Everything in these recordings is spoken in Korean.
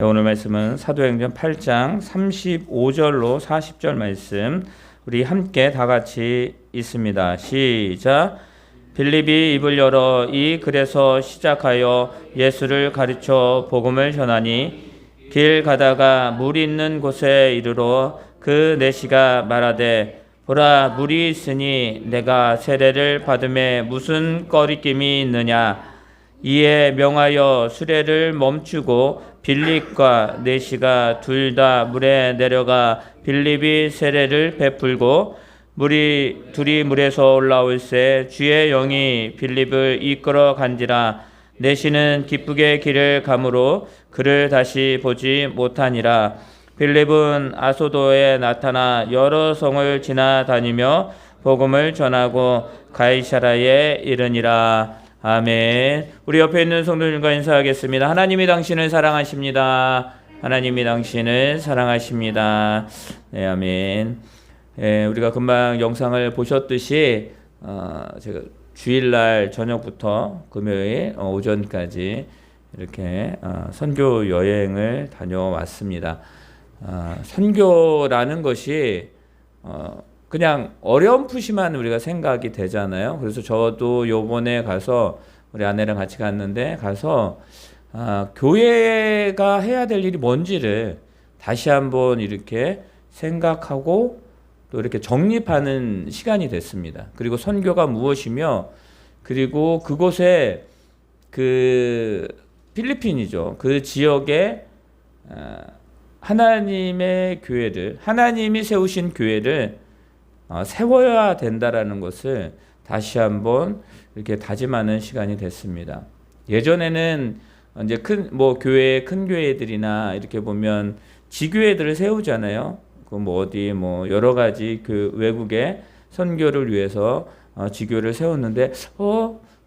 오늘 말씀은 사도행전 8장 35절로 40절 말씀 우리 함께 다 같이 읽습니다. 시작. 빌립이 입을 열어 이 글에서 시작하여 예수를 가르쳐 복음을 전하니 길 가다가 물 있는 곳에 이르러 그 내시가 말하되 보라 물이 있으니 내가 세례를 받음에 무슨 꺼리낌이 있느냐. 이에 명하여 수레를 멈추고 빌립과 내시가 둘 다 물에 내려가 빌립이 세례를 베풀고 둘이 물에서 올라올새 주의 영이 빌립을 이끌어 간지라. 내시는 기쁘게 길을 가므로 그를 다시 보지 못하니라. 빌립은 아소도에 나타나 여러 성을 지나다니며 복음을 전하고 가이사라에 이르니라. 아멘. 우리 옆에 있는 성도님과 인사하겠습니다. 하나님이 당신을 사랑하십니다. 하나님이 당신을 사랑하십니다. 네, 아멘. 우리가 금방 영상을 보셨듯이 제가 주일날 저녁부터 금요일 오전까지 이렇게 선교 여행을 다녀왔습니다. 선교라는 것이 그냥 어렴풋이만 우리가 생각이 되잖아요. 그래서 저도 요번에 가서 우리 아내랑 같이 갔는데 가서 교회가 해야 될 일이 뭔지를 다시 한번 이렇게 생각하고 또 이렇게 정립하는 시간이 됐습니다. 그리고 선교가 무엇이며 그리고 그곳에 그 필리핀이죠. 그 지역에 하나님의 교회를 하나님이 세우신 교회를 세워야 된다라는 것을 다시 한번 이렇게 다짐하는 시간이 됐습니다. 예전에는 이제 큰 교회들이나 이렇게 보면 지교회들을 세우잖아요. 그 어디 여러 가지 그 외국의 선교를 위해서 지교를 세웠는데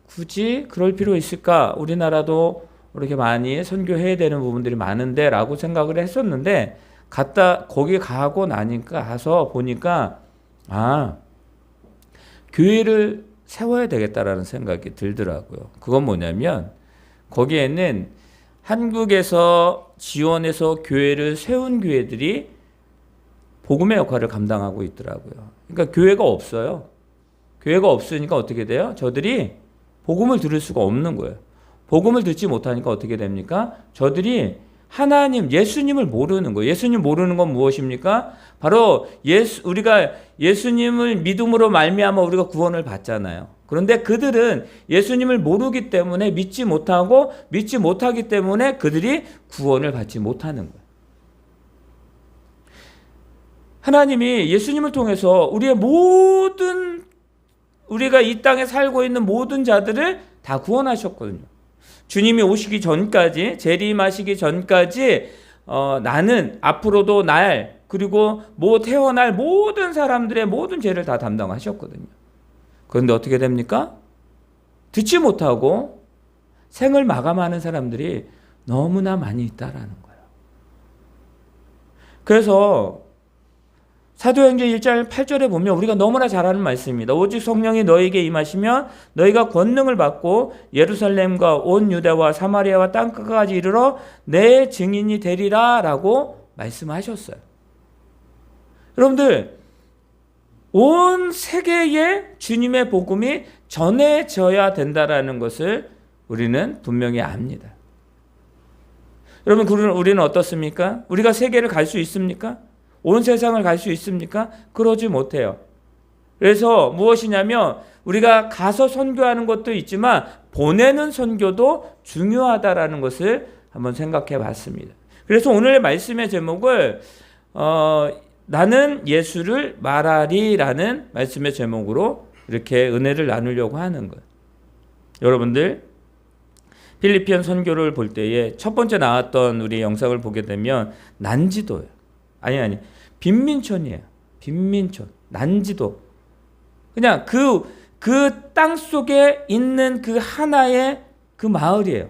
굳이 그럴 필요 있을까? 우리나라도 이렇게 많이 선교해야 되는 부분들이 많은데라고 생각을 했었는데 거기 가서 보니까 교회를 세워야 되겠다라는 생각이 들더라고요. 그건 뭐냐면 거기에는 한국에서 지원해서 교회를 세운 교회들이 복음의 역할을 감당하고 있더라고요. 그러니까 교회가 없어요. 교회가 없으니까 어떻게 돼요? 저들이 복음을 들을 수가 없는 거예요. 복음을 듣지 못하니까 어떻게 됩니까? 저들이 예수님을 모르는 거예요. 예수님 모르는 건 무엇입니까? 바로 우리가 예수님을 믿음으로 말미암아 우리가 구원을 받잖아요. 그런데 그들은 예수님을 모르기 때문에 믿지 못하기 때문에 그들이 구원을 받지 못하는 거예요. 하나님이 예수님을 통해서 우리가 이 땅에 살고 있는 모든 자들을 다 구원하셨거든요. 주님이 오시기 전까지, 재림하시기 전까지 나는 앞으로도 그리고 태어날 모든 사람들의 모든 죄를 다 담당하셨거든요. 그런데 어떻게 됩니까? 듣지 못하고 생을 마감하는 사람들이 너무나 많이 있다라는 거예요. 그래서 사도행전 1장 8절에 보면 우리가 너무나 잘 아는 말씀입니다. 오직 성령이 너에게 임하시면 너희가 권능을 받고 예루살렘과 온 유대와 사마리아와 땅끝까지 이르러 내 증인이 되리라 라고 말씀하셨어요. 여러분들 온 세계에 주님의 복음이 전해져야 된다라는 것을 우리는 분명히 압니다. 여러분 우리는 어떻습니까? 우리가 세계를 갈 수 있습니까? 온 세상을 갈 수 있습니까? 그러지 못해요. 그래서 무엇이냐면 우리가 가서 선교하는 것도 있지만 보내는 선교도 중요하다라는 것을 한번 생각해 봤습니다. 그래서 오늘의 말씀의 제목을 나는 예수를 말하리라는 말씀의 제목으로 이렇게 은혜를 나누려고 하는 거예요. 여러분들 필리핀 선교를 볼 때에 첫 번째 나왔던 우리 영상을 보게 되면 난지도예요. 빈민촌이에요. 빈민촌, 난지도. 그냥 그 땅 속에 있는 그 하나의 그 마을이에요.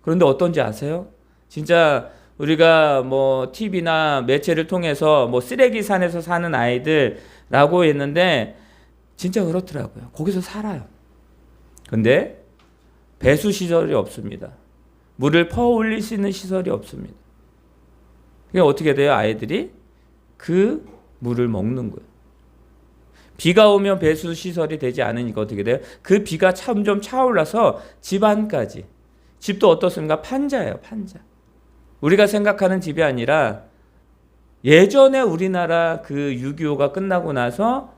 그런데 어떤지 아세요? 진짜 우리가 TV나 매체를 통해서 쓰레기산에서 사는 아이들라고 했는데 진짜 그렇더라고요. 거기서 살아요. 근데 배수 시설이 없습니다. 물을 퍼올릴 수 있는 시설이 없습니다. 그러니까 어떻게 돼요? 아이들이 그 물을 먹는 거예요. 비가 오면 배수 시설이 되지 않으니까 어떻게 돼요? 그 비가 점점 차올라서 집 안까지. 집도 어떻습니까? 판자예요, 판자. 우리가 생각하는 집이 아니라 예전에 우리나라 그 6.25가 끝나고 나서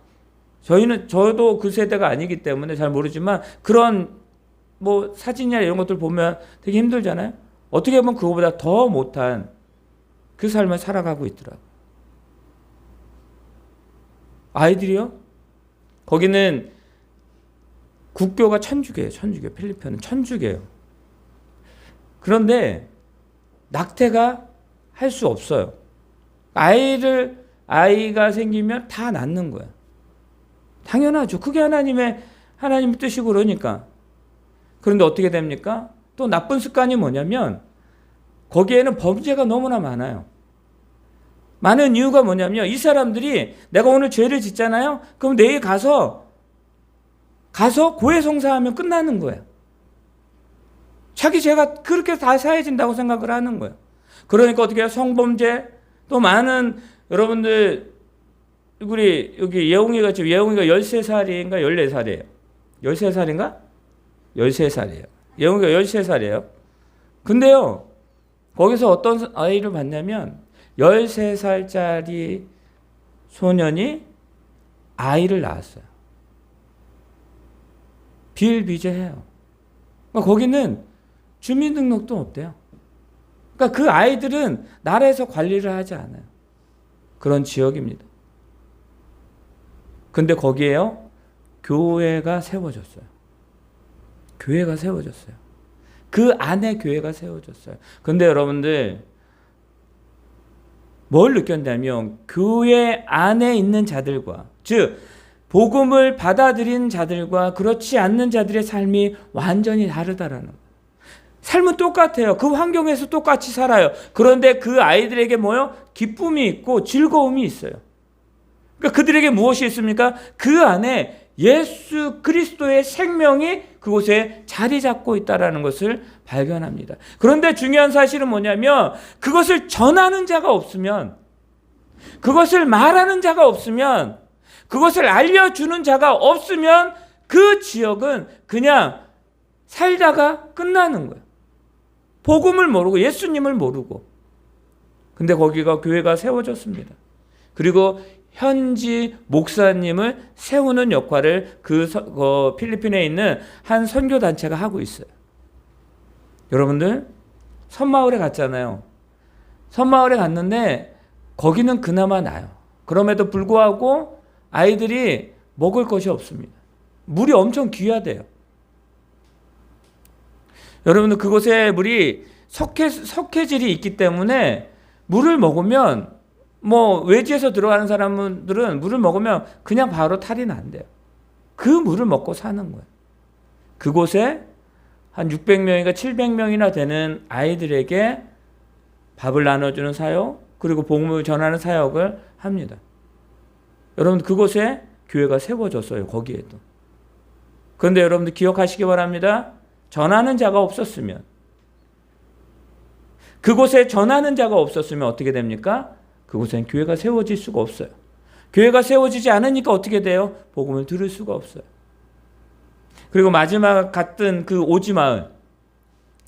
저도 그 세대가 아니기 때문에 잘 모르지만 그런 뭐 사진이나 이런 것들 보면 되게 힘들잖아요. 어떻게 보면 그거보다 더 못한 그 삶을 살아가고 있더라고요. 아이들이요? 거기는 국교가 천주교예요. 천주교. 필리핀은 천주교예요. 그런데 낙태가 할 수 없어요. 아이가 생기면 다 낳는 거예요. 당연하죠. 그게 하나님의 뜻이고 그러니까. 그런데 어떻게 됩니까? 또 나쁜 습관이 뭐냐면 거기에는 범죄가 너무나 많아요. 많은 이유가 뭐냐면 이 사람들이 내가 오늘 죄를 짓잖아요. 그럼 내일 가서 고해성사하면 끝나는 거예요. 자기 죄가 그렇게 다 사해진다고 생각을 하는 거예요. 그러니까 어떻게 해요? 성범죄 또 많은 여러분들 우리 여기 예웅이가 13살인가 14살이에요. 13살인가? 13살이에요. 예웅이가 13살이에요. 근데요. 거기서 어떤 아이를 봤냐면 13살짜리 소년이 아이를 낳았어요. 비일비재해요. 그러니까 거기는 주민등록도 없대요. 그러니까 그 아이들은 나라에서 관리를 하지 않아요. 그런 지역입니다. 근데 거기에요, 교회가 세워졌어요. 교회가 세워졌어요. 그 안에 교회가 세워졌어요. 근데 여러분들, 뭘 느꼈냐면, 교회 안에 있는 자들과, 즉, 복음을 받아들인 자들과 그렇지 않는 자들의 삶이 완전히 다르다라는 거예요. 삶은 똑같아요. 그 환경에서 똑같이 살아요. 그런데 그 아이들에게 뭐요? 기쁨이 있고 즐거움이 있어요. 그러니까 그들에게 무엇이 있습니까? 그 안에 예수 그리스도의 생명이 그곳에 자리 잡고 있다는 것을 발견합니다. 그런데 중요한 사실은 뭐냐면 그것을 전하는 자가 없으면, 그것을 말하는 자가 없으면, 그것을 알려주는 자가 없으면 그 지역은 그냥 살다가 끝나는 거예요. 복음을 모르고 예수님을 모르고. 근데 거기가 교회가 세워졌습니다. 그리고 현지 목사님을 세우는 역할을 그 필리핀에 있는 한 선교단체가 하고 있어요. 여러분들 섬마을에 갔잖아요. 섬마을에 갔는데 거기는 그나마 나아요. 그럼에도 불구하고 아이들이 먹을 것이 없습니다. 물이 엄청 귀하대요. 여러분들 그곳에 물이 석회질이 있기 때문에 물을 먹으면 뭐 외지에서 들어가는 사람들은 물을 먹으면 그냥 바로 탈이 난대요. 그 물을 먹고 사는 거예요. 그곳에 한 600명인가 700명이나 되는 아이들에게 밥을 나눠주는 사역, 그리고 복음을 전하는 사역을 합니다. 여러분 그곳에 교회가 세워졌어요. 거기에도. 그런데 여러분들 기억하시기 바랍니다. 전하는 자가 없었으면, 그곳에 전하는 자가 없었으면 어떻게 됩니까? 그곳엔 교회가 세워질 수가 없어요. 교회가 세워지지 않으니까 어떻게 돼요? 복음을 들을 수가 없어요. 그리고 마지막 갔던 그 오지마을,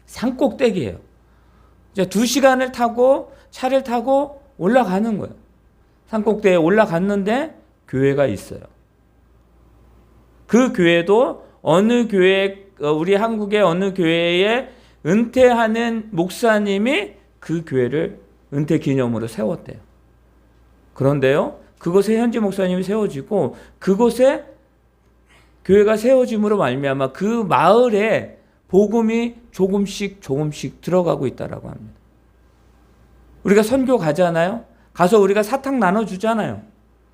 산꼭대기예요. 이제 2시간을 타고 차를 타고 올라가는 거예요. 산꼭대기에 올라갔는데 교회가 있어요. 그 교회도 어느 교회, 우리 한국의 어느 교회에 은퇴하는 목사님이 그 교회를 은퇴 기념으로 세웠대요. 그런데요, 그곳에 현지 목사님이 세워지고 그곳에 교회가 세워짐으로 말미암아 그 마을에 복음이 조금씩 들어가고 있다라고 합니다. 우리가 선교 가잖아요. 가서 우리가 사탕 나눠주잖아요.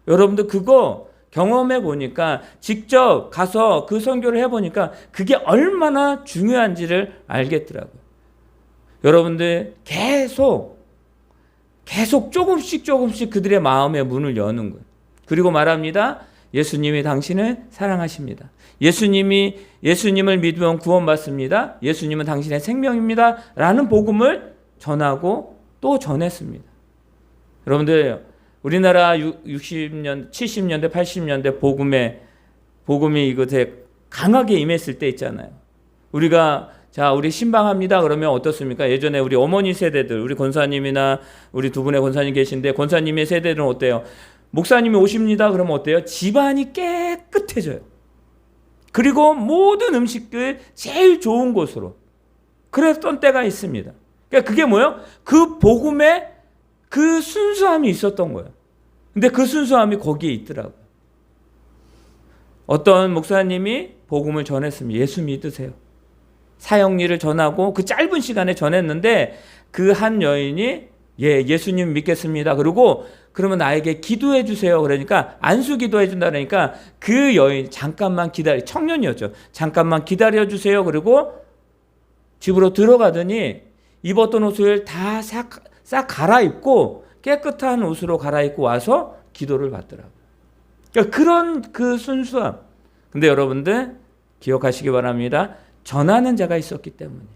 여러분들 그거 경험해 보니까, 직접 가서 그 선교를 해보니까 그게 얼마나 중요한지를 알겠더라고요. 여러분들 계속 조금씩 그들의 마음의 문을 여는 거예요. 그리고 말합니다. 예수님이 당신을 사랑하십니다. 예수님을 믿으면 구원받습니다. 예수님은 당신의 생명입니다. 라는 복음을 전하고 또 전했습니다. 여러분들 우리나라 60년, 70년대, 80년대 복음이 이것에 강하게 임했을 때 있잖아요. 우리 신방합니다 그러면 어떻습니까? 예전에 우리 어머니 세대들, 우리 권사님이나 우리 두 분의 권사님 계신데 권사님의 세대들은 어때요? 목사님이 오십니다 그러면 어때요? 집안이 깨끗해져요. 그리고 모든 음식들 제일 좋은 곳으로 그랬던 때가 있습니다. 그러니까 그게 뭐예요? 그 복음에 그 순수함이 있었던 거예요. 근데 그 순수함이 거기에 있더라고요. 어떤 목사님이 복음을 전했습니다. 예수 믿으세요. 사형리를 전하고 그 짧은 시간에 전했는데 그 한 여인이 예수님 믿겠습니다. 그러면 나에게 기도해 주세요. 그러니까 안수 기도해 준다 그러니까 그 여인 잠깐만 청년이었죠. 잠깐만 기다려 주세요. 그리고 집으로 들어가더니 입었던 옷을 다 싹 갈아입고 깨끗한 옷으로 갈아입고 와서 기도를 받더라고요. 그러니까 그런 그 순수함. 근데 여러분들 기억하시기 바랍니다. 전하는 자가 있었기 때문이에요.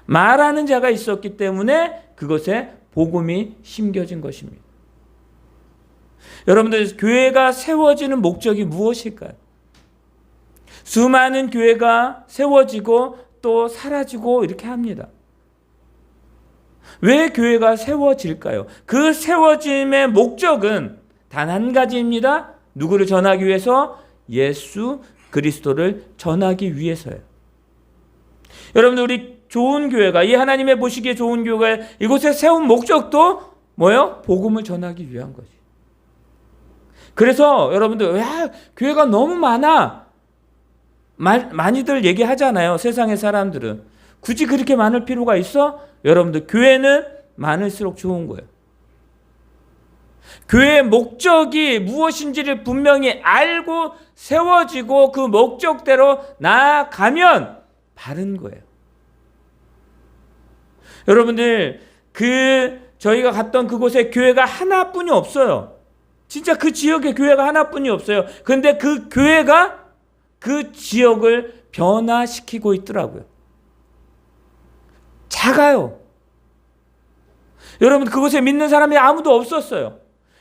말하는 자가 있었기 때문에 그것에 복음이 심겨진 것입니다. 여러분들 교회가 세워지는 목적이 무엇일까요? 수많은 교회가 세워지고 또 사라지고 이렇게 합니다. 왜 교회가 세워질까요? 그 세워짐의 목적은 단 한 가지입니다. 누구를 전하기 위해서? 예수 그리스도를 전하기 위해서예요. 여러분들 우리 좋은 교회가 이 하나님의 보시기에 좋은 교회가 이곳에 세운 목적도 뭐예요? 복음을 전하기 위한 거지. 그래서 여러분들 교회가 너무 많아 많이들 얘기하잖아요. 세상의 사람들은 굳이 그렇게 많을 필요가 있어? 여러분들 교회는 많을수록 좋은 거예요. 교회의 목적이 무엇인지를 분명히 알고 세워지고 그 목적대로 나아가면 바른 거예요. 여러분들 저희가 갔던 그곳에 교회가 하나뿐이 없어요. 진짜 그 지역에 교회가 하나뿐이 없어요. 그런데 그 교회가 그 지역을 변화시키고 있더라고요. 작아요. 여러분 그곳에 믿는 사람이 아무도 없었어요.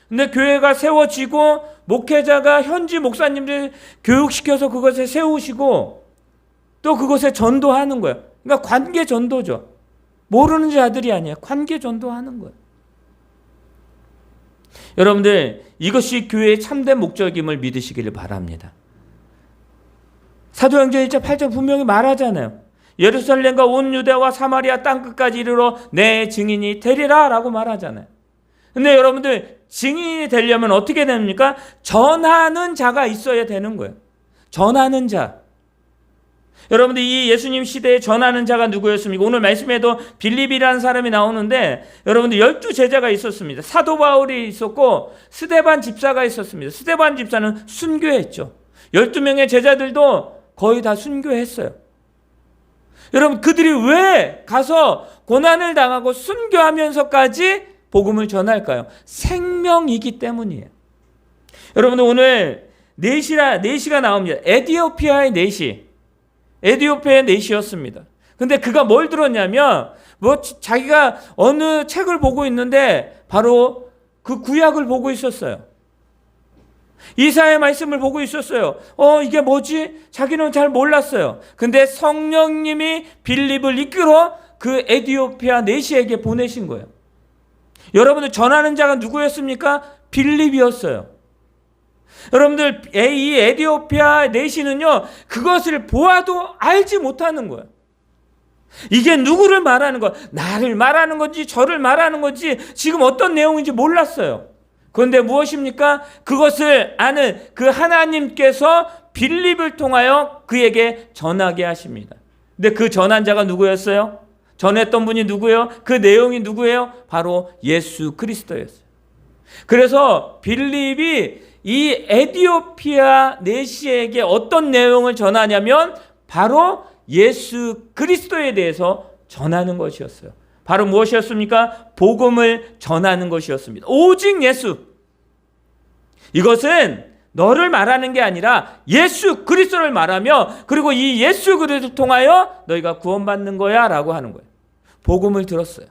근데 교회가 세워지고 목회자가 현지 목사님들 교육시켜서 그것에 세우시고 또 그것에 전도하는 거예요. 그러니까 관계 전도죠. 모르는 자들이 아니에요. 관계 전도하는 거예요. 여러분들 이것이 교회의 참된 목적임을 믿으시기를 바랍니다. 사도행전 1장 8절 분명히 말하잖아요. 예루살렘과 온 유대와 사마리아 땅끝까지 이르러 내 증인이 되리라 라고 말하잖아요. 근데 여러분들 증인이 되려면 어떻게 됩니까? 전하는 자가 있어야 되는 거예요. 전하는 자. 여러분들 이 예수님 시대에 전하는 자가 누구였습니까? 오늘 말씀에도 빌립이라는 사람이 나오는데 여러분들 12제자가 있었습니다. 사도 바울이 있었고 스데반 집사가 있었습니다. 스데반 집사는 순교했죠. 12명의 제자들도 거의 다 순교했어요. 여러분 그들이 왜 가서 고난을 당하고 순교하면서까지 복음을 전할까요? 생명이기 때문이에요. 여러분들 오늘 4시가 나옵니다. 에티오피아의 4시. 에티오피아의 4시였습니다. 근데 그가 뭘 들었냐면 자기가 어느 책을 보고 있는데 바로 그 구약을 보고 있었어요. 이사야의 말씀을 보고 있었어요. 이게 뭐지? 자기는 잘 몰랐어요. 근데 성령님이 빌립을 이끌어 그 에티오피아 4시에게 보내신 거예요. 여러분들 전하는 자가 누구였습니까? 빌립이었어요. 여러분들 이 에티오피아 4시는요 그것을 보아도 알지 못하는 거예요. 이게 누구를 말하는 거야? 나를 말하는 건지 저를 말하는 건지 지금 어떤 내용인지 몰랐어요. 그런데 무엇입니까? 그것을 아는 그 하나님께서 빌립을 통하여 그에게 전하게 하십니다. 근데 그 전한 자가 누구였어요? 전했던 분이 누구예요? 그 내용이 누구예요? 바로 예수 그리스도였어요. 그래서 빌립이 이 에티오피아 4시에게 어떤 내용을 전하냐면 바로 예수 그리스도에 대해서 전하는 것이었어요. 바로 무엇이었습니까? 복음을 전하는 것이었습니다. 오직 예수. 이것은 너를 말하는 게 아니라 예수 그리스도를 말하며 그리고 이 예수 그리스도를 통하여 너희가 구원받는 거야 라고 하는 거예요. 복음을 들었어요.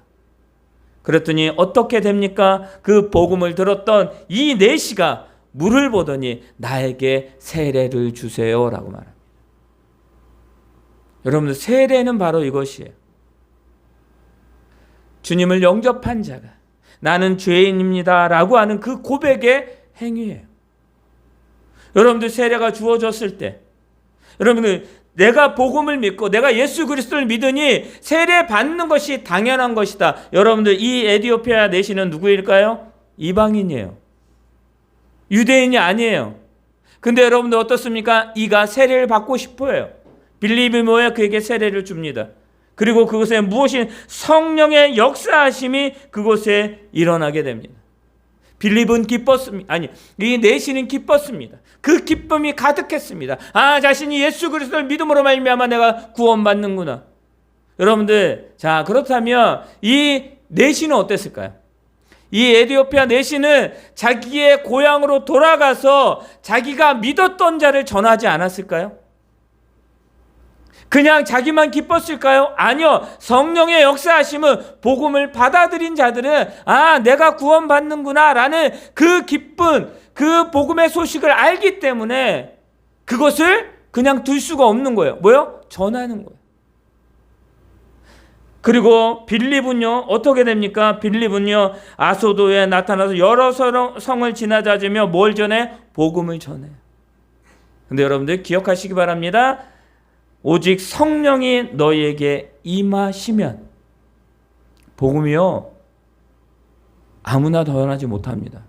그랬더니 어떻게 됩니까? 그 복음을 들었던 이 내시가 물을 보더니 나에게 세례를 주세요라고 말합니다. 여러분들, 세례는 바로 이것이에요. 주님을 영접한 자가 나는 죄인입니다 라고 하는 그 고백의 행위예요. 여러분들, 세례가 주어졌을 때 여러분들, 내가 복음을 믿고 내가 예수 그리스도를 믿으니 세례 받는 것이 당연한 것이다. 여러분들, 이 에티오피아 내시는 누구일까요? 이방인이에요. 유대인이 아니에요. 근데 여러분들 어떻습니까? 이가 세례를 받고 싶어요. 빌립이 뭐예요? 그에게 세례를 줍니다. 그리고 그곳에 무엇이 성령의 역사하심이 그곳에 일어나게 됩니다. 빌립은 기뻤습니다. 아니, 이 내시는 기뻤습니다. 그 기쁨이 가득했습니다. 자신이 예수 그리스도를 믿음으로 말미암아 내가 구원받는구나. 여러분들, 자, 그렇다면 이 내시는 어땠을까요? 이 에티오피아 내시는 자기의 고향으로 돌아가서 자기가 믿었던 자를 전하지 않았을까요? 그냥 자기만 기뻤을까요? 아니요. 성령의 역사하심은 복음을 받아들인 자들은 내가 구원받는구나 라는 그 기쁜 그 복음의 소식을 알기 때문에 그것을 그냥 둘 수가 없는 거예요. 뭐요? 전하는 거예요. 그리고 빌립은요, 어떻게 됩니까? 빌립은요, 아소도에 나타나서 여러 성을 지나다니며 뭘 전해? 복음을 전해요. 근데 여러분들 기억하시기 바랍니다. 오직 성령이 너희에게 임하시면 복음이요, 아무나 전하지 못합니다.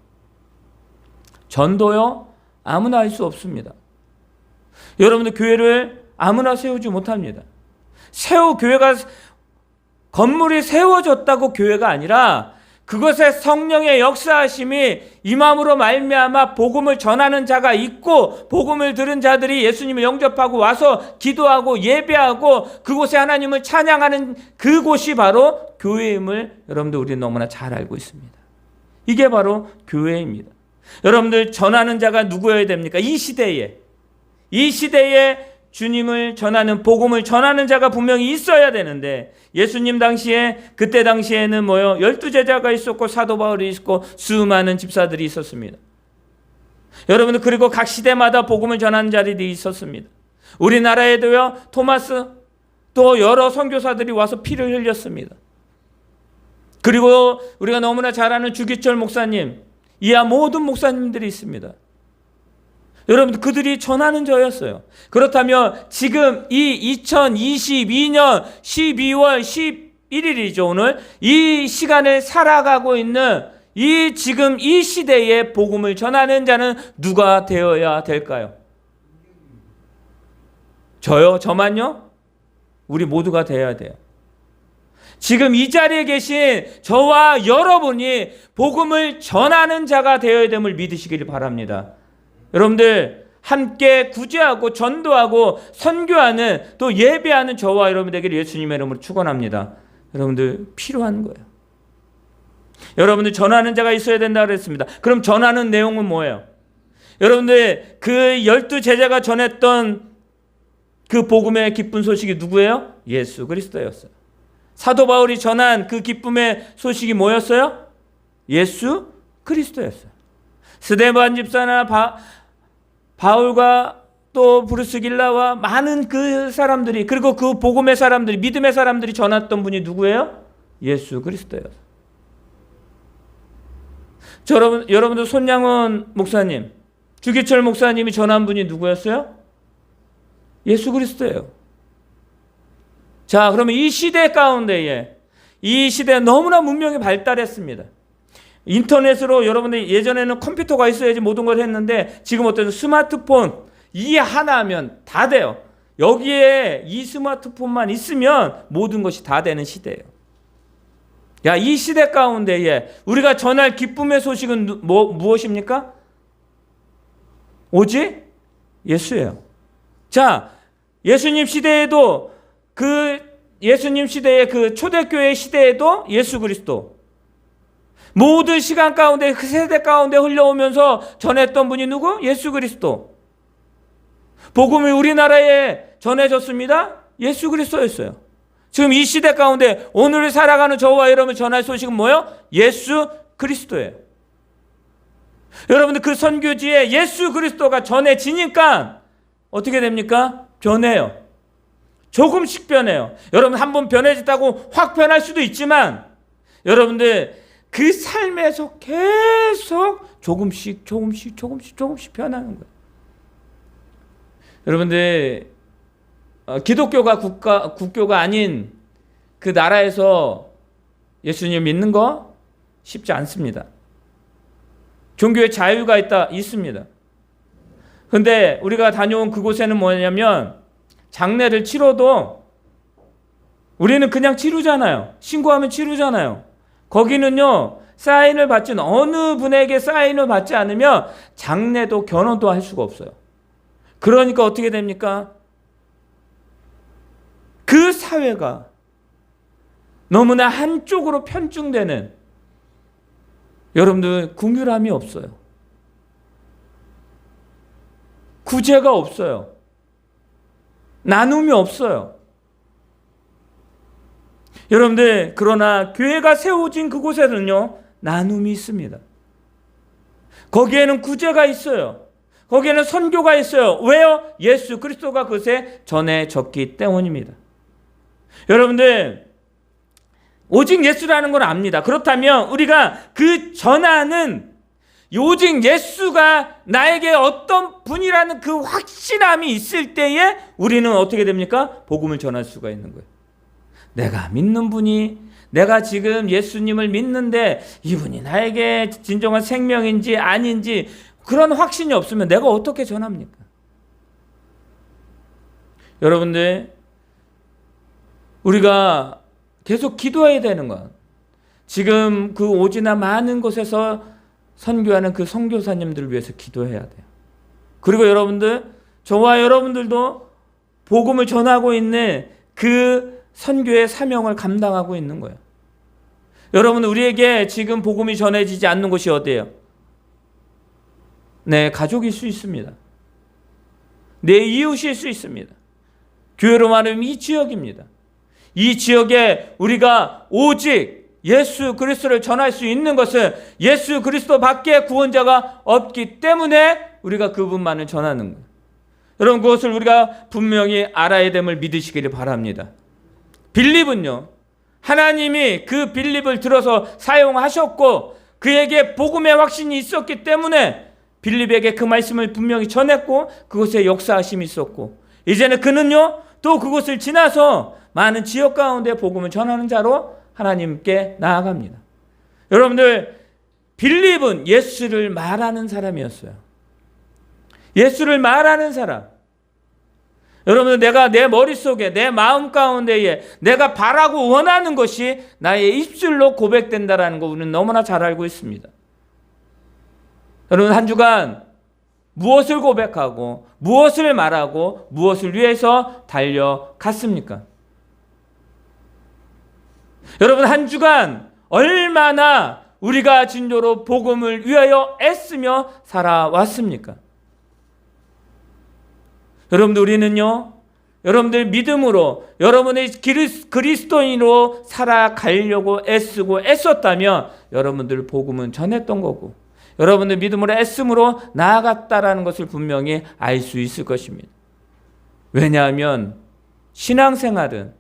전도요, 아무나 할 수 없습니다. 여러분들, 교회를 아무나 세우지 못합니다. 교회가 건물이 세워졌다고 교회가 아니라 그것에 성령의 역사하심이 임함으로 말미암아 복음을 전하는 자가 있고 복음을 들은 자들이 예수님을 영접하고 와서 기도하고 예배하고 그곳에 하나님을 찬양하는 그곳이 바로 교회임을 여러분들 우리는 너무나 잘 알고 있습니다. 이게 바로 교회입니다. 여러분들, 전하는 자가 누구여야 됩니까? 이 시대에 주님을 전하는, 복음을 전하는 자가 분명히 있어야 되는데, 예수님 그때 당시에는 12제자가 있었고 사도 바울이 있었고 수많은 집사들이 있었습니다. 여러분들, 그리고 각 시대마다 복음을 전하는 자들이 있었습니다. 우리나라에도요, 토마스 또 여러 선교사들이 와서 피를 흘렸습니다. 그리고 우리가 너무나 잘 아는 주기철 목사님, 이하 모든 목사님들이 있습니다. 여러분들, 그들이 전하는 자였어요. 그렇다면 지금 이 2022년 12월 11일이죠. 오늘 이 시간을 살아가고 있는 지금 이 시대에 복음을 전하는 자는 누가 되어야 될까요? 저요? 저만요? 우리 모두가 되어야 돼요. 지금 이 자리에 계신 저와 여러분이 복음을 전하는 자가 되어야 됨을 믿으시길 바랍니다. 여러분들, 함께 구제하고 전도하고 선교하는, 또 예배하는 저와 여러분 되기를 예수님의 이름으로 축원합니다. 여러분들, 필요한 거예요. 여러분들, 전하는 자가 있어야 된다고 그랬습니다. 그럼 전하는 내용은 뭐예요? 여러분들, 그 12제자가 전했던 그 복음의 기쁜 소식이 누구예요? 예수 그리스도였어요. 사도 바울이 전한 그 기쁨의 소식이 뭐였어요? 예수 그리스도였어요. 스데반 집사나 바울과 또 브루스길라와 많은 그 사람들이, 그리고 그 복음의 사람들이, 믿음의 사람들이 전했던 분이 누구예요? 예수 그리스도였어요. 여러분들, 손양원 목사님, 주기철 목사님이 전한 분이 누구였어요? 예수 그리스도예요. 자, 그러면 이 시대 가운데에, 이 시대에 너무나 문명이 발달했습니다. 인터넷으로 여러분들, 예전에는 컴퓨터가 있어야지 모든 걸 했는데 지금 어떤 스마트폰 이 하나면 다 돼요. 여기에 이 스마트폰만 있으면 모든 것이 다 되는 시대예요. 이 시대 가운데에 우리가 전할 기쁨의 소식은 무엇입니까? 오직 예수예요. 자, 예수님 시대에도 예수님 시대의 그 초대교회 시대에도 예수 그리스도, 모든 시간 가운데, 그 세대 가운데 흘러오면서 전했던 분이 누구? 예수 그리스도. 복음이 우리나라에 전해졌습니다. 예수 그리스도였어요. 지금 이 시대 가운데 오늘을 살아가는 저와 여러분 전할 소식은 뭐예요? 예수 그리스도예요. 여러분들 그 선교지에 예수 그리스도가 전해지니까 어떻게 됩니까? 변해요. 조금씩 변해요. 여러분 한 번 변해졌다고 확 변할 수도 있지만 여러분들 그 삶에서 계속 조금씩 변하는 거예요. 여러분들 기독교가 국교가 아닌 그 나라에서 예수님 믿는 거 쉽지 않습니다. 종교의 자유가 있습니다. 근데 우리가 다녀온 그곳에는 뭐냐면 장례를 치러도 우리는 그냥 치르잖아요. 신고하면 치르잖아요. 거기는요, 사인을 받지는 어느 분에게 사인을 받지 않으면 장례도 결혼도 할 수가 없어요. 그러니까 어떻게 됩니까? 그 사회가 너무나 한쪽으로 편중되는, 여러분들 긍휼함이 없어요. 구제가 없어요. 나눔이 없어요. 여러분들 그러나 교회가 세워진 그곳에는요, 나눔이 있습니다. 거기에는 구제가 있어요. 거기에는 선교가 있어요. 왜요? 예수 그리스도가 그것에 전해졌기 때문입니다. 여러분들 오직 예수라는 걸 압니다. 그렇다면 우리가 그 전하는 오직 예수가 나에게 어떤 분이라는 그 확신함이 있을 때에 우리는 어떻게 됩니까? 복음을 전할 수가 있는 거예요. 내가 믿는 분이, 내가 지금 예수님을 믿는데 이분이 나에게 진정한 생명인지 아닌지 그런 확신이 없으면 내가 어떻게 전합니까? 여러분들 우리가 계속 기도해야 되는 건, 지금 그 오지나 많은 곳에서 선교하는 그 선교사님들을 위해서 기도해야 돼요. 그리고 여러분들, 저와 여러분들도 복음을 전하고 있는 그 선교의 사명을 감당하고 있는 거예요. 여러분, 우리에게 지금 복음이 전해지지 않는 곳이 어디예요? 내 가족일 수 있습니다. 내 이웃일 수 있습니다. 교회로 말하면 이 지역입니다. 이 지역에 우리가 오직 예수 그리스도를 전할 수 있는 것은 예수 그리스도 밖에 구원자가 없기 때문에 우리가 그분만을 전하는 거예요. 여러분, 그것을 우리가 분명히 알아야 됨을 믿으시기를 바랍니다. 빌립은요, 하나님이 그 빌립을 들어서 사용하셨고 그에게 복음의 확신이 있었기 때문에 빌립에게 그 말씀을 분명히 전했고 그것에 역사하심이 있었고, 이제는 그는요 또 그곳을 지나서 많은 지역 가운데 복음을 전하는 자로 하나님께 나아갑니다. 여러분들, 빌립은 예수를 말하는 사람이었어요. 예수를 말하는 사람. 여러분들, 내가 내 머릿속에, 내 마음 가운데에 내가 바라고 원하는 것이 나의 입술로 고백된다라는 거 우리는 너무나 잘 알고 있습니다. 여러분, 한 주간 무엇을 고백하고 무엇을 말하고 무엇을 위해서 달려갔습니까? 여러분, 한 주간 얼마나 우리가 진정으로 복음을 위하여 애쓰며 살아왔습니까? 여러분들, 우리는요, 여러분들 믿음으로 여러분의 그리스도인으로 살아가려고 애쓰고 애썼다면 여러분들 복음은 전했던 거고, 여러분들 믿음으로 애씀으로 나아갔다라는 것을 분명히 알 수 있을 것입니다. 왜냐하면 신앙생활은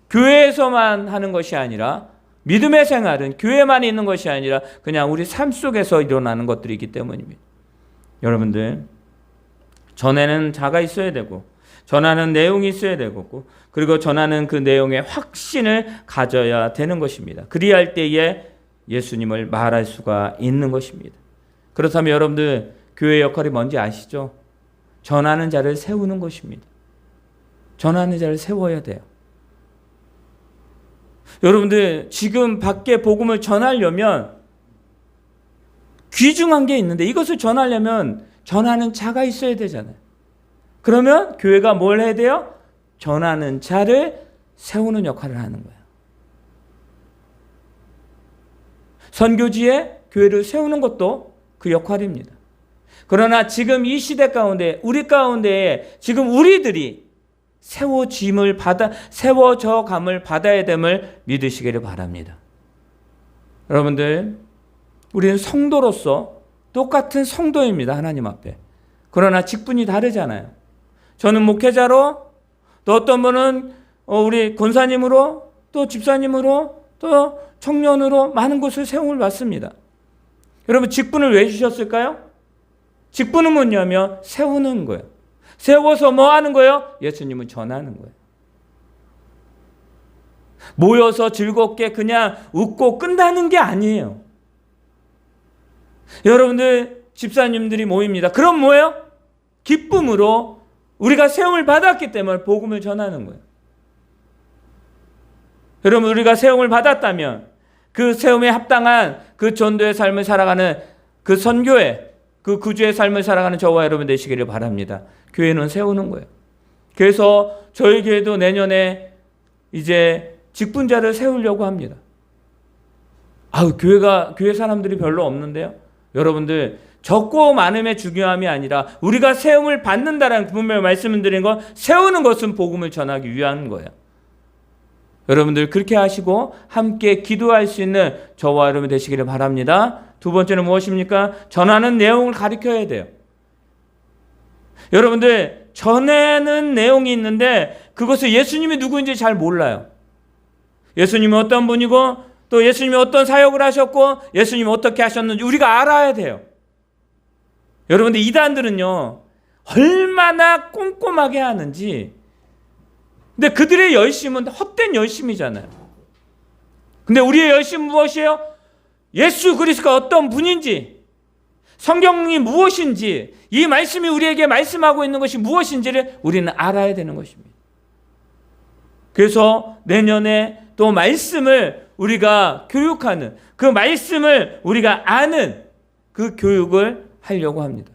교회에서만 하는 것이 아니라, 믿음의 생활은 교회만 있는 것이 아니라 그냥 우리 삶 속에서 일어나는 것들이기 때문입니다. 여러분들, 전에는 자가 있어야 되고 전하는 내용이 있어야 되고, 그리고 전하는 그 내용의 확신을 가져야 되는 것입니다. 그리할 때에 예수님을 말할 수가 있는 것입니다. 그렇다면 여러분들, 교회의 역할이 뭔지 아시죠? 전하는 자를 세우는 것입니다. 전하는 자를 세워야 돼요. 여러분들, 지금 밖에 복음을 전하려면 귀중한 게 있는데, 이것을 전하려면 전하는 자가 있어야 되잖아요. 그러면 교회가 뭘 해야 돼요? 전하는 자를 세우는 역할을 하는 거예요. 선교지에 교회를 세우는 것도 그 역할입니다. 그러나 지금 이 시대 가운데, 우리 가운데에 지금 우리들이 세워져 감을 받아야 됨을 믿으시기를 바랍니다. 여러분들, 우리는 성도로서 똑같은 성도입니다. 하나님 앞에. 그러나 직분이 다르잖아요. 저는 목회자로, 또 어떤 분은 우리 권사님으로, 또 집사님으로, 또 청년으로 많은 곳을 세움을 받습니다. 여러분, 직분을 왜 주셨을까요? 직분은 뭐냐면 세우는 거예요. 세워서 뭐 하는 거예요? 예수님을 전하는 거예요. 모여서 즐겁게 그냥 웃고 끝나는 게 아니에요. 여러분들, 집사님들이 모입니다. 그럼 뭐예요? 기쁨으로 우리가 세움을 받았기 때문에 복음을 전하는 거예요. 여러분, 우리가 세움을 받았다면 그 세움에 합당한 그 전도의 삶을 살아가는 그 선교의 그 구주의 삶을 살아가는 저와 여러분 되시기를 바랍니다. 교회는 세우는 거예요. 그래서 저희 교회도 내년에 이제 직분자를 세우려고 합니다. 교회 사람들이 별로 없는데요. 여러분들, 적고 많음의 중요함이 아니라 우리가 세움을 받는다라는 분명히 말씀을 드린 건, 세우는 것은 복음을 전하기 위한 거예요. 여러분들, 그렇게 하시고 함께 기도할 수 있는 저와 여러분 되시기를 바랍니다. 두 번째는 무엇입니까? 전하는 내용을 가르쳐야 돼요. 여러분들, 전하는 내용이 있는데 그것을 예수님이 누구인지 잘 몰라요. 예수님이 어떤 분이고, 또 예수님이 어떤 사역을 하셨고, 예수님이 어떻게 하셨는지 우리가 알아야 돼요. 여러분들, 이단들은요, 얼마나 꼼꼼하게 하는지. 근데 그들의 열심은 헛된 열심이잖아요. 근데 우리의 열심은 무엇이에요? 예수 그리스도가 어떤 분인지, 성경이 무엇인지, 이 말씀이 우리에게 말씀하고 있는 것이 무엇인지를 우리는 알아야 되는 것입니다. 그래서 내년에 또 말씀을 우리가 교육하는, 그 말씀을 우리가 아는 그 교육을 하려고 합니다.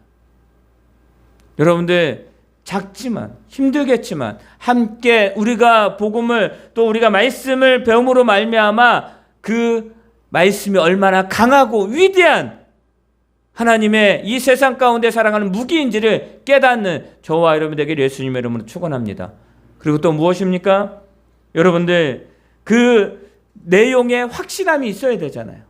여러분들, 작지만 힘들겠지만 함께 우리가 복음을, 또 우리가 말씀을 배움으로 말미암아 그 말씀이 얼마나 강하고 위대한 하나님의 이 세상 가운데 살아가는 무기인지를 깨닫는 저와 여러분에게 예수님의 이름으로 축원합니다. 그리고 또 무엇입니까? 여러분들, 그 내용에 확신함이 있어야 되잖아요.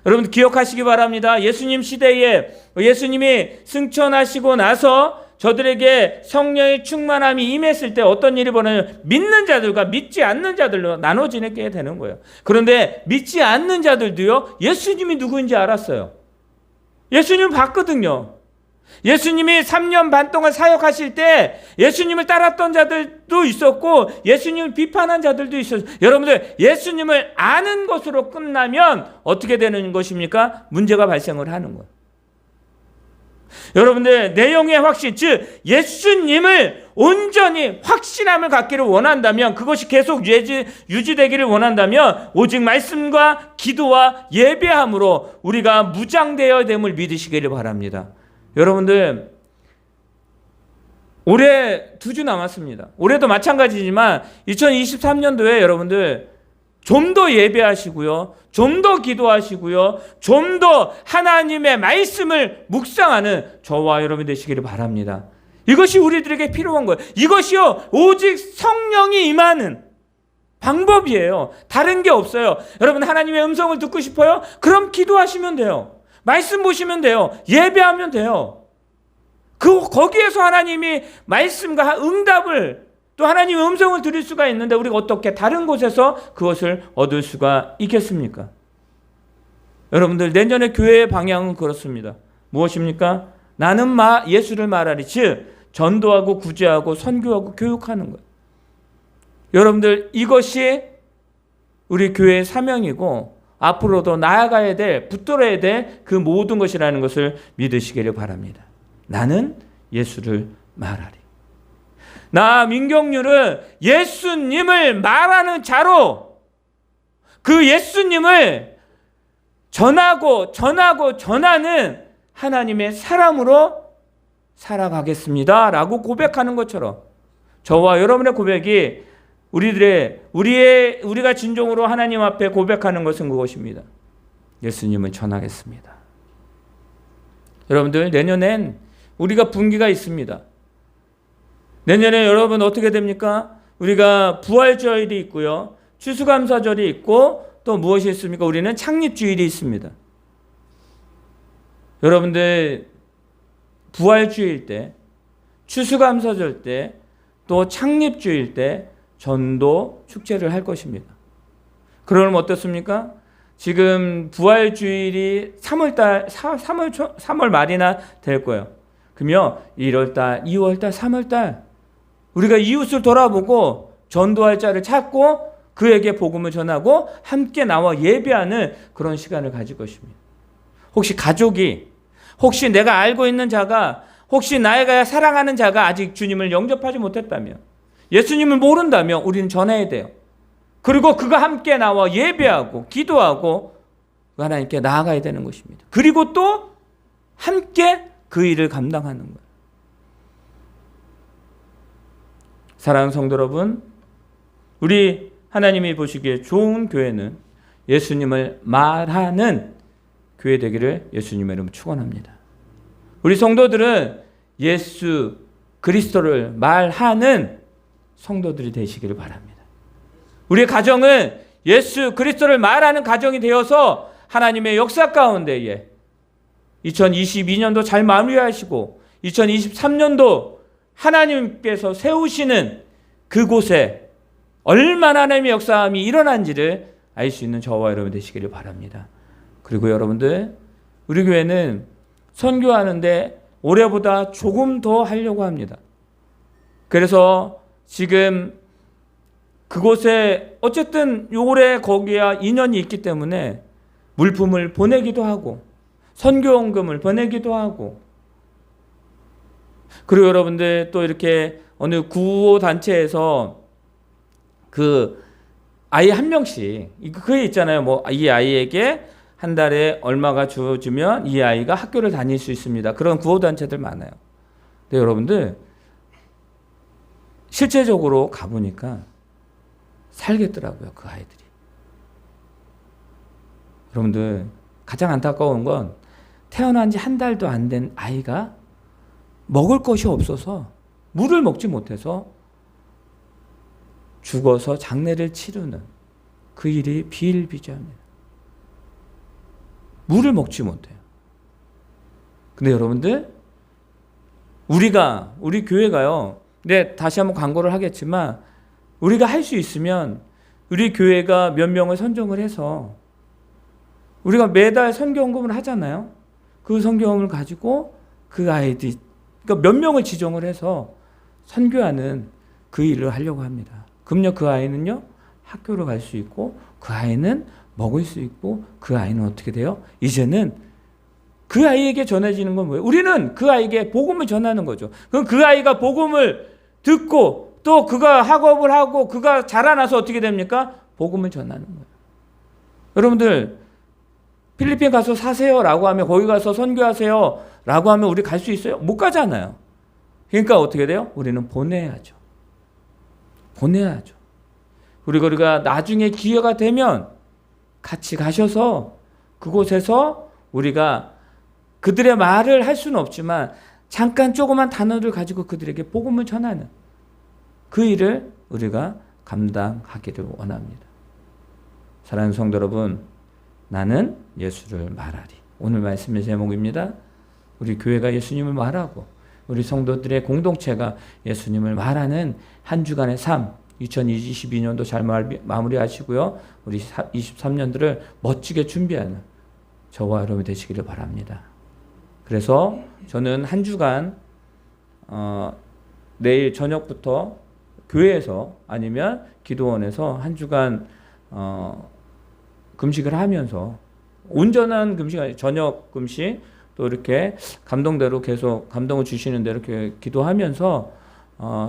여러분, 기억하시기 바랍니다. 예수님 시대에 예수님이 승천하시고 나서 저들에게 성령의 충만함이 임했을 때 어떤 일이 벌어지냐면, 믿는 자들과 믿지 않는 자들로 나눠지게 되는 거예요. 그런데 믿지 않는 자들도요, 예수님이 누구인지 알았어요. 예수님을 봤거든요. 예수님이 3년 반 동안 사역하실 때 예수님을 따랐던 자들도 있었고 예수님을 비판한 자들도 있었어요. 여러분들, 예수님을 아는 것으로 끝나면 어떻게 되는 것입니까? 문제가 발생을 하는 거예요. 여러분들, 내용의 확신, 즉 예수님을 온전히 확신함을 갖기를 원한다면, 그것이 계속 유지되기를 원한다면 오직 말씀과 기도와 예배함으로 우리가 무장되어야 됨을 믿으시기를 바랍니다. 여러분들, 올해 2주 남았습니다. 올해도 마찬가지지만 2023년도에 여러분들 좀 더 예배하시고요, 좀 더 기도하시고요, 좀 더 하나님의 말씀을 묵상하는 저와 여러분 되시기를 바랍니다. 이것이 우리들에게 필요한 거예요. 이것이요, 오직 성령이 임하는 방법이에요. 다른 게 없어요. 여러분, 하나님의 음성을 듣고 싶어요? 그럼 기도하시면 돼요. 말씀 보시면 돼요. 예배하면 돼요. 거기에서 하나님이 말씀과 응답을, 또 하나님의 음성을 들을 수가 있는데 우리가 어떻게 다른 곳에서 그것을 얻을 수가 있겠습니까? 여러분들, 내년에 교회의 방향은 그렇습니다. 무엇입니까? 나는 예수를 말하리, 즉 전도하고 구제하고 선교하고 교육하는 것. 여러분들, 이것이 우리 교회의 사명이고 앞으로도 나아가야 될, 붙들어야 될 그 모든 것이라는 것을 믿으시기를 바랍니다. 나는 예수를 말하리. 나 민경률은 예수님을 말하는 자로, 그 예수님을 전하는 하나님의 사람으로 살아가겠습니다 라고 고백하는 것처럼, 저와 여러분의 고백이 우리가 진정으로 하나님 앞에 고백하는 것은 그것입니다. 예수님을 전하겠습니다. 여러분들, 내년엔 우리가 분기가 있습니다. 내년에 여러분 어떻게 됩니까? 우리가 부활주일이 있고요. 추수감사절이 있고 또 무엇이 있습니까? 우리는 창립주일이 있습니다. 여러분들 부활주일 때, 추수감사절 때, 또 창립주일 때 전도 축제를 할 것입니다. 그러면 어떻습니까? 지금 부활주일이 3월 말이나 될 거예요. 그러면 1월달, 2월달, 3월달 우리가 이웃을 돌아보고 전도할 자를 찾고 그에게 복음을 전하고 함께 나와 예배하는 그런 시간을 가질 것입니다. 혹시 가족이, 혹시 내가 알고 있는 자가, 혹시 나가 사랑하는 자가 아직 주님을 영접하지 못했다면, 예수님을 모른다면 우리는 전해야 돼요. 그리고 그가 함께 나와 예배하고 기도하고 하나님께 나아가야 되는 것입니다. 그리고 또 함께 그 일을 감당하는 거예요. 사랑하는 성도 여러분, 우리 하나님이 보시기에 좋은 교회는 예수님을 말하는 교회 되기를 예수님의 이름으로 축원합니다. 우리 성도들은 예수 그리스도를 말하는 성도들이 되시기를 바랍니다. 우리의 가정은 예수 그리스도를 말하는 가정이 되어서 하나님의 역사 가운데에 2022년도 잘 마무리하시고 2023년도 하나님께서 세우시는 그곳에 얼마나 하나님의 역사함이 일어난지를 알 수 있는 저와 여러분 되시기를 바랍니다. 그리고 여러분들, 우리 교회는 선교하는데 올해보다 조금 더 하려고 합니다. 그래서 지금 그곳에 어쨌든 올해 거기야 인연이 있기 때문에 물품을 보내기도 하고 선교원금을 보내기도 하고, 그리고 여러분들 또 이렇게 어느 구호단체에서 그 아이 한 명씩 그게 있잖아요. 뭐 이 아이에게 한 달에 얼마가 주어지면 이 아이가 학교를 다닐 수 있습니다. 그런 구호단체들 많아요. 근데 여러분들 실제적으로 가보니까 살겠더라고요, 그 아이들이. 여러분들 가장 안타까운 건 태어난 지 한 달도 안 된 아이가 먹을 것이 없어서 물을 먹지 못해서 죽어서 장례를 치르는 그 일이 비일비재합니다. 물을 먹지 못해요. 근데 여러분들, 우리 교회가요, 네, 다시 한번 광고를 하겠지만 우리가 할 수 있으면 우리 교회가 몇 명을 선정을 해서 우리가 매달 선교원금을 하잖아요. 그 선교원금을 가지고 그 아이들, 그러니까 몇 명을 지정을 해서 선교하는 그 일을 하려고 합니다. 그럼요, 그 아이는요 학교로 갈 수 있고 그 아이는 먹을 수 있고 그 아이는 어떻게 돼요? 이제는 그 아이에게 전해지는 건 뭐예요? 우리는 그 아이에게 복음을 전하는 거죠. 그럼 그 아이가 복음을 듣고 또 그가 학업을 하고 그가 자라나서 어떻게 됩니까? 복음을 전하는 거예요. 여러분들 필리핀 가서 사세요라고 하면, 거기 가서 선교하세요라고 하면 우리 갈 수 있어요? 못 가잖아요. 그러니까 어떻게 돼요? 우리는 보내야죠. 보내야죠. 그리고 우리가 나중에 기회가 되면 같이 가셔서 그곳에서 우리가 그들의 말을 할 수는 없지만 잠깐 조그만 단어를 가지고 그들에게 복음을 전하는 그 일을 우리가 감당하기를 원합니다. 사랑하는 성도 여러분, 나는 예수를 말하리. 오늘 말씀의 제목입니다. 우리 교회가 예수님을 말하고 우리 성도들의 공동체가 예수님을 말하는 한 주간의 삶, 2022년도 잘 마무리하시고요. 우리 23년도를 멋지게 준비하는 저와 여러분이 되시기를 바랍니다. 그래서 저는 한 주간 내일 저녁부터 교회에서 아니면 기도원에서 한 주간 금식을 하면서, 온전한 금식 아니에요. 저녁 금식, 또 이렇게 감동대로 계속 감동을 주시는 대로 이렇게 기도하면서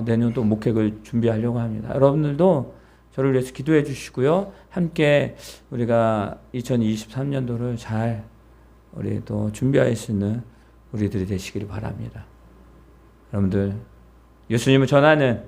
내년도 목회를 준비하려고 합니다. 여러분들도 저를 위해서 기도해 주시고요. 함께 우리가 2023년도를 잘 우리 또 준비할 수 있는 우리들이 되시기를 바랍니다. 여러분들 예수님을 전하는,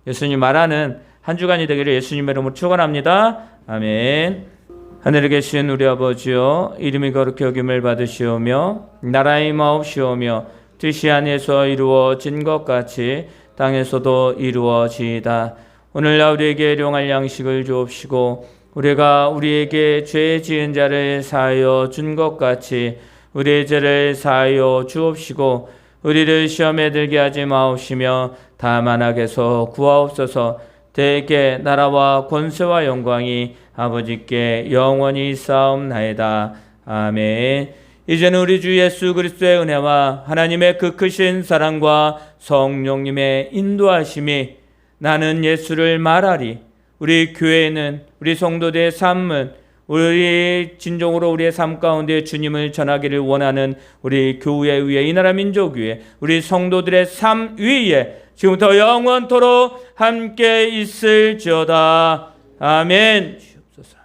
예수님 말하는 한 주간이 되기를 예수님의 이름으로 축원합니다. 아멘. 하늘에 계신 우리 아버지여, 이름이 거룩히 여김을 받으시오며 나라의 마옵시오며 뜻이 하늘에서 이루어진 것 같이 땅에서도 이루어지이다. 오늘날 우리에게 일용할 양식을 주옵시고 우리가 우리에게 죄 지은 자를 사하여 준 것 같이 우리의 죄를 사하여 주옵시고 우리를 시험에 들게 하지 마옵시며 다만 악에서 구하옵소서. 대개 나라와 권세와 영광이 아버지께 영원히 있사옵나이다. 아멘. 이제는 우리 주 예수 그리스도의 은혜와 하나님의 그 크신 사랑과 성령님의 인도하심이 나는 예수를 말하리, 우리 교회는, 우리 성도들의 삶은, 우리 진정으로 우리의 삶 가운데 주님을 전하기를 원하는 우리 교회 위에, 이 나라 민족 위에, 우리 성도들의 삶 위에 지금부터 영원토록 함께 있을지어다. 아멘. 주옵소서.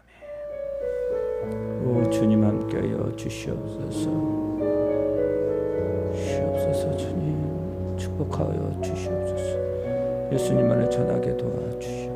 아멘. 오 주님 함께하여 주시옵소서. 주옵소서. 주님 축복하여 주시옵소서. 예수님만을 전하게 도와주시옵소서.